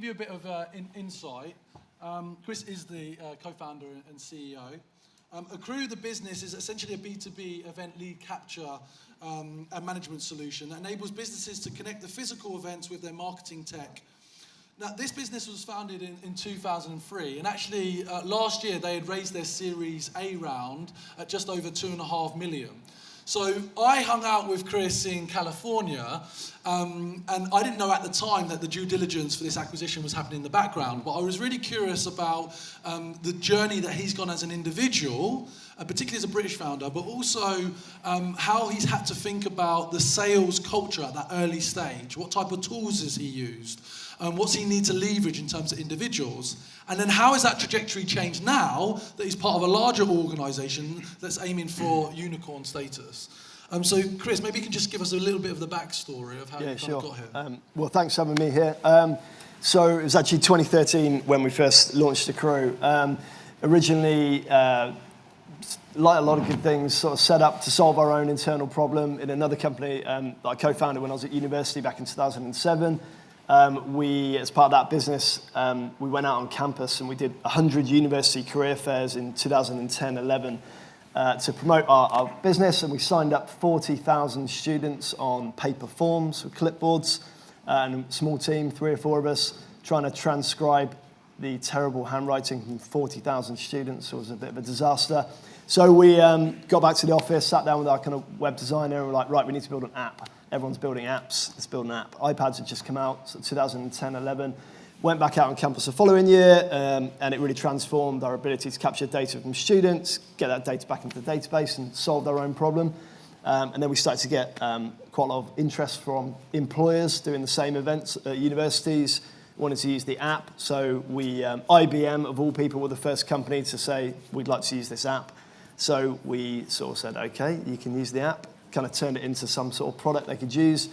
give you a bit of insight, Chris is the co-founder and CEO. Akkroo, the business, is essentially a B2B event lead capture and management solution that enables businesses to connect the physical events with their marketing tech. Now, this business was founded in 2003, and actually last year they had raised their Series A round at just over 2.5 million. So I hung out with Chris in California, and I didn't know at the time that the due diligence for this acquisition was happening in the background, but I was really curious about the journey that he's gone as an individual, particularly as a British founder, but also how he's had to think about the sales culture at that early stage. What type of tools has he used? What's he need to leverage in terms of individuals? And then how has that trajectory changed now that he's part of a larger organisation that's aiming for unicorn status? So Chris, maybe you can just give us a little bit of the backstory of how you kind of got here. Well, thanks for having me here. So it was actually 2013 when we first launched Akkroo. Originally, like a lot of good things, sort of set up to solve our own internal problem in another company that I co-founded when I was at university back in 2007. We, as part of that business, we went out on campus and we did 100 university career fairs in 2010-11 to promote our business, and we signed up 40,000 students on paper forms with clipboards, and a small team, 3 or 4 of us, trying to transcribe the terrible handwriting from 40,000 students. It was a bit of a disaster. So we got back to the office, sat down with our kind of web designer, and we're like, right, we need to build an app. Everyone's building apps. Let's build an app. iPads had just come out, so 2010-11. Went back out on campus the following year, and it really transformed our ability to capture data from students, get that data back into the database, and solve our own problem. And then we started to get quite a lot of interest from employers doing the same events at universities, wanted to use the app. So we, IBM, of all people, were the first company to say, we'd like to use this app. So we sort of said, okay, you can use the app. Kind of turned it into some sort of product they could use.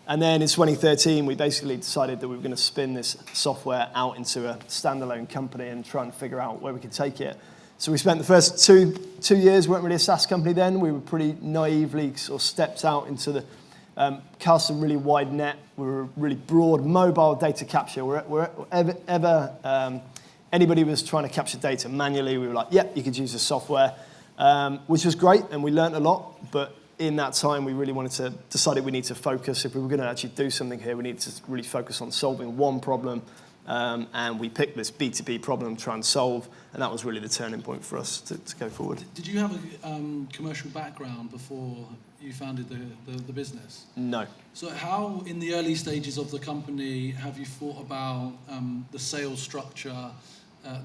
And then in 2013, we basically decided that we were going to spin this software out into a standalone company and try and figure out where we could take it. So we spent the first two years, we weren't really a SaaS company then. We were pretty naively sort of stepped out into the, cast a really wide net. We were really broad mobile data capture. Wherever anybody was trying to capture data manually, we were like, yep, you could use this software, which was great, and we learned a lot, but in that time, we really wanted to decide we need to focus. If we were going to actually do something here, we needed to really focus on solving one problem, and we picked this B2B problem to try and solve, and that was really the turning point for us to go forward. Did you have a commercial background before you founded the business? No. So how, in the early stages of the company, have you thought about the sales structure,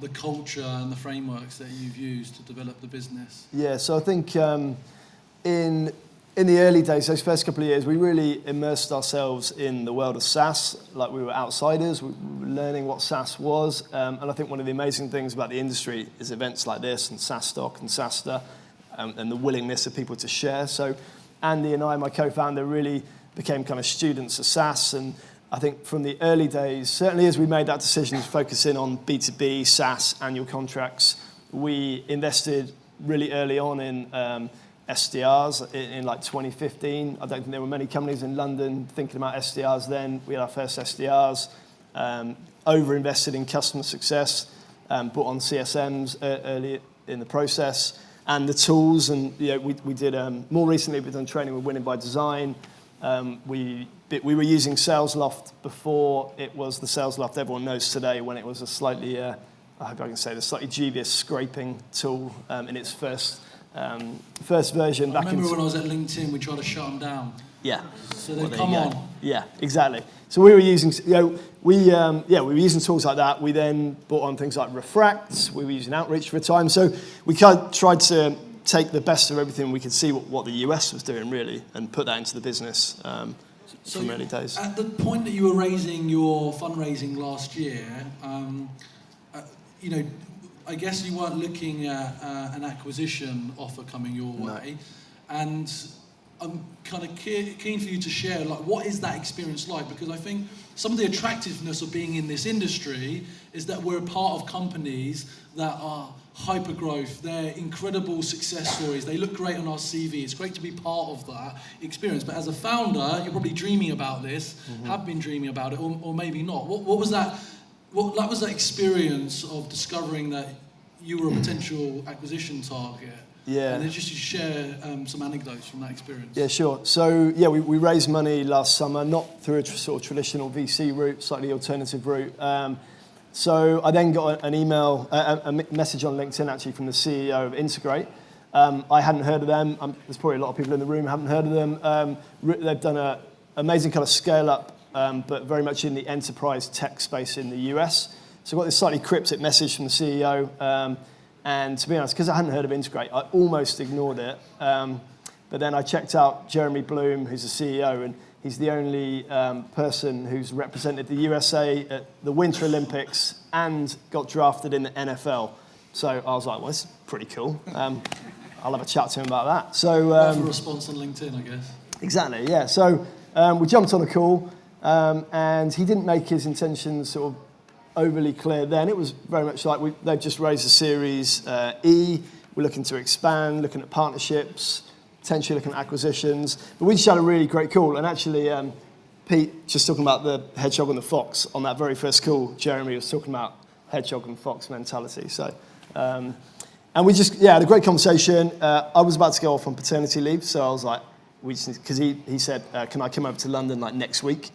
the culture, and the frameworks that you've used to develop the business? Yeah, so I think in the early days, those first couple of years, we really immersed ourselves in the world of SaaS, like we were outsiders. We were learning what SaaS was, and I think one of the amazing things about the industry is events like this, and SaaS Stock and SaaSta, and the willingness of people to share. So Andy and I, my co-founder, really became kind of students of SaaS, and I think from the early days, certainly as we made that decision to focus in on B2B, SaaS, annual contracts, we invested really early on in SDRs in like 2015. I don't think there were many companies in London thinking about SDRs then. We had our first SDRs, over-invested in customer success, brought on CSMs early in the process, and the tools. And we did, more recently, we've done training with Winning by Design. We were using SalesLoft before it was the SalesLoft everyone knows today, when it was a slightly, I hope I can say this, slightly dubious scraping tool in its first version. I remember when I was at LinkedIn, we tried to shut them down. Yeah. So they come on. Yeah, exactly. So we were using, we were using tools like that. We then brought on things like Refract. We were using Outreach for a time. So we kind of tried to take the best of everything we could see what the US was doing, really, and put that into the business from early days. At the point that you were raising your fundraising last year, I guess you weren't looking at an acquisition offer coming your way, and I'm kind of keen for you to share, like, what is that experience like? Because I think some of the attractiveness of being in this industry is that we're a part of companies that are hyper growth. They're incredible success stories. They look great on our CV. It's great to be part of that experience. But as a founder, you're probably dreaming about this, have been dreaming about it, or maybe not. What was that what that was that experience of discovering that you were a potential acquisition target. Yeah. And then just to share some anecdotes from that experience. Yeah, sure. So, yeah, we raised money last summer, not through a sort of traditional VC route, slightly alternative route. So I then got an email, a message on LinkedIn actually from the CEO of Integrate. I hadn't heard of them. There's probably a lot of people in the room who haven't heard of them. They've done an amazing kind of scale up, but very much in the enterprise tech space in the US. So I got this slightly cryptic message from the CEO. And to be honest, because I hadn't heard of Integrate, I almost ignored it. But then I checked out Jeremy Bloom, who's the CEO, and he's the only person who's represented the USA at the Winter Olympics and got drafted in the NFL. So I was like, well, this is pretty cool. I'll have a chat to him about that. So a response on LinkedIn, I guess. Exactly, yeah. So we jumped on a call, and he didn't make his intentions sort of overly clear then. It was very much like they've just raised a Series E. We're looking to expand, looking at partnerships, potentially looking at acquisitions. But we just had a really great call. And actually, Pete, just talking about the hedgehog and the fox, on that very first call, Jeremy was talking about hedgehog and fox mentality. So, and we just, had a great conversation. I was about to go off on paternity leave, so I was like, because he said, can I come over to London like next week?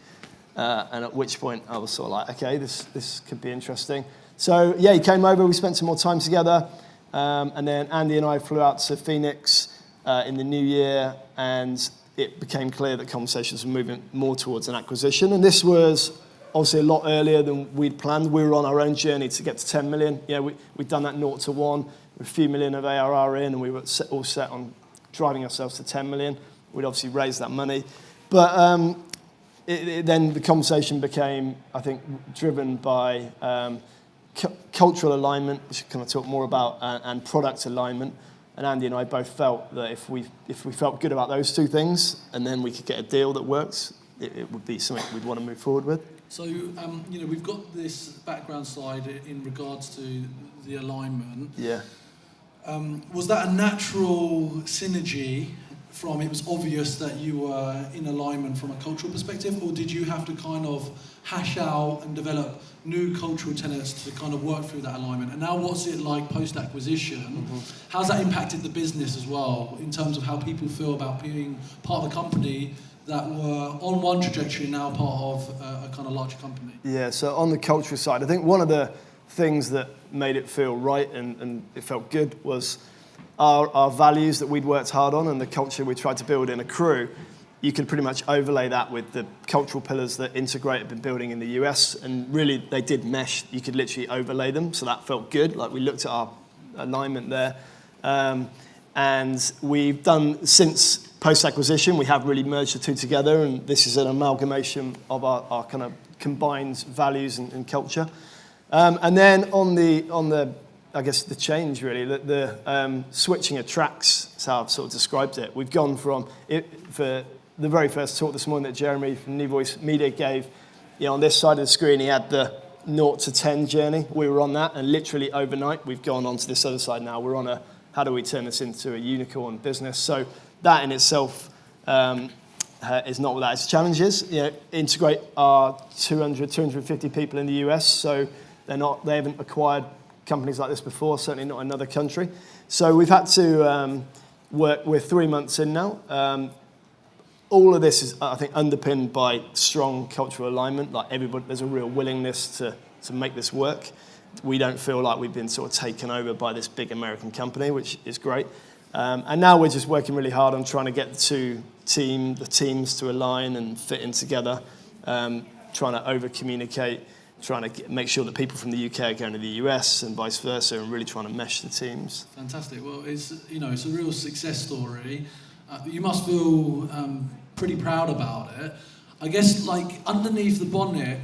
And at which point I was sort of like, okay, this could be interesting. So he came over, we spent some more time together, and then Andy and I flew out to Phoenix in the new year, and it became clear that conversations were moving more towards an acquisition. And this was obviously a lot earlier than we'd planned. We were on our own journey to get to 10 million. We'd done that 0 to 1, with a few million of ARR in, and we were all set on driving ourselves to 10 million. We'd obviously raised that money. But then the conversation became, I think, driven by cultural alignment, which I kind of talk more about, and product alignment. And Andy and I both felt that if we felt good about those two things, and then we could get a deal that works, it would be something we'd want to move forward with. So, we've got this background slide in regards to the alignment. Yeah. Was that a natural synergy from it was obvious that you were in alignment from a cultural perspective, or did you have to kind of hash out and develop new cultural tenets to kind of work through that alignment? And now what's it like post-acquisition? Mm-hmm. How's that impacted the business as well, in terms of how people feel about being part of a company that were on one trajectory, now part of a kind of larger company? Yeah, so on the cultural side, I think one of the things that made it feel right and it felt good was our values that we'd worked hard on and the culture we tried to build in Akkroo. You could pretty much overlay that with the cultural pillars that Integrate had been building in the US, and really they did mesh. You could literally overlay them, so that felt good. Like, we looked at our alignment there. And we've done, since post-acquisition, we have really merged the two together, and this is an amalgamation of our kind of combined values and culture. And then on the I guess the change, really, the switching of tracks is how I've sort of described it. We've gone from it, for the very first talk this morning that Jeremy from New Voice Media gave, on this side of the screen he had the 0 to 10 journey. We were on that, and literally overnight we've gone on to this other side now. We're on how do we turn this into a unicorn business? So that in itself is not without its challenges. Integrate are 250 people in the US, so they haven't acquired companies like this before, certainly not in another country. So we've had to work. We're 3 months in now. All of this is, I think, underpinned by strong cultural alignment. Like, everybody, there's a real willingness to make this work. We don't feel like we've been sort of taken over by this big American company, which is great. And now we're just working really hard on trying to get the teams to align and fit in together, trying to over-communicate, trying to make sure that people from the UK are going to the US and vice versa, and really trying to mesh the teams. Fantastic. Well, it's a real success story. You must feel pretty proud about it. I guess, like, underneath the bonnet,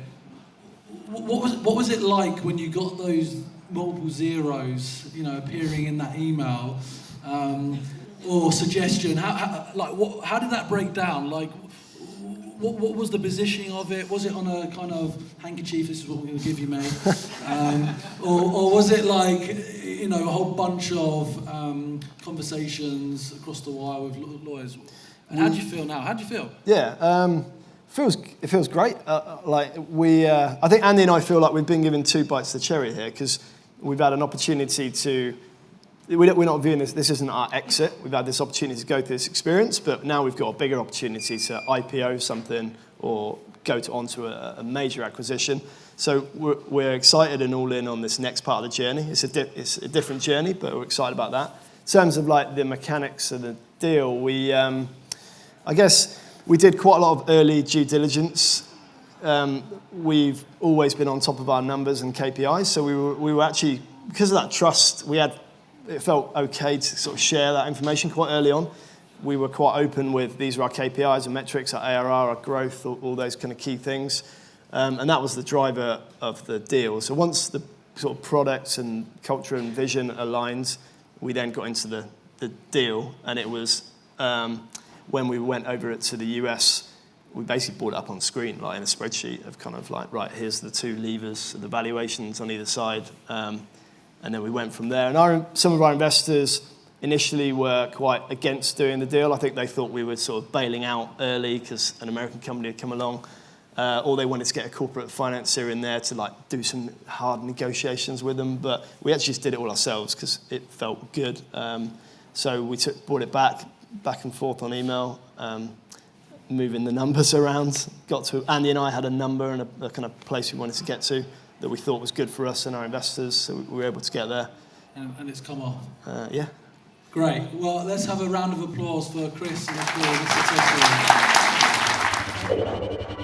what was it like when you got those multiple zeros, appearing in that email or suggestion? How did that break down? Like, what was the positioning of it? Was it on a kind of handkerchief, this is what we're going to give you, mate? Or was it like, a whole bunch of conversations across the wire with lawyers? And how do you feel now? How do you feel? Yeah, It feels great. I think Andy and I feel like we've been given 2 bites of the cherry here, because we've had an opportunity to. We're not viewing this. This isn't our exit. We've had this opportunity to go through this experience, but now we've got a bigger opportunity to IPO something or go onto a major acquisition. So we're excited and all in on this next part of the journey. It's a different journey, but we're excited about that. In terms of like the mechanics of the deal, I guess we did quite a lot of early due diligence. We've always been on top of our numbers and KPIs, so we were actually, because of that trust, it felt okay to sort of share that information quite early on. We were quite open with these are our KPIs and metrics, our ARR, our growth, all those kind of key things. And that was the driver of the deal. So once the sort of products and culture and vision aligned, we then got into the deal. And it was when we went over it to the US, we basically brought it up on screen, like in a spreadsheet of kind of like, right, here's the 2 levers, the valuations on either side. And then we went from there. And some of our investors initially were quite against doing the deal. I think they thought we were sort of bailing out early because an American company had come along. Or they wanted to get a corporate financier in there to like do some hard negotiations with them. But we actually just did it all ourselves because it felt good. So we brought it back and forth on email, moving the numbers around. Andy and I had a number and a kind of place we wanted to get to that we thought was good for us and our investors, so we were able to get there. And it's come off. Yeah. Great. Well, let's have a round of applause for Chris and Akkroo.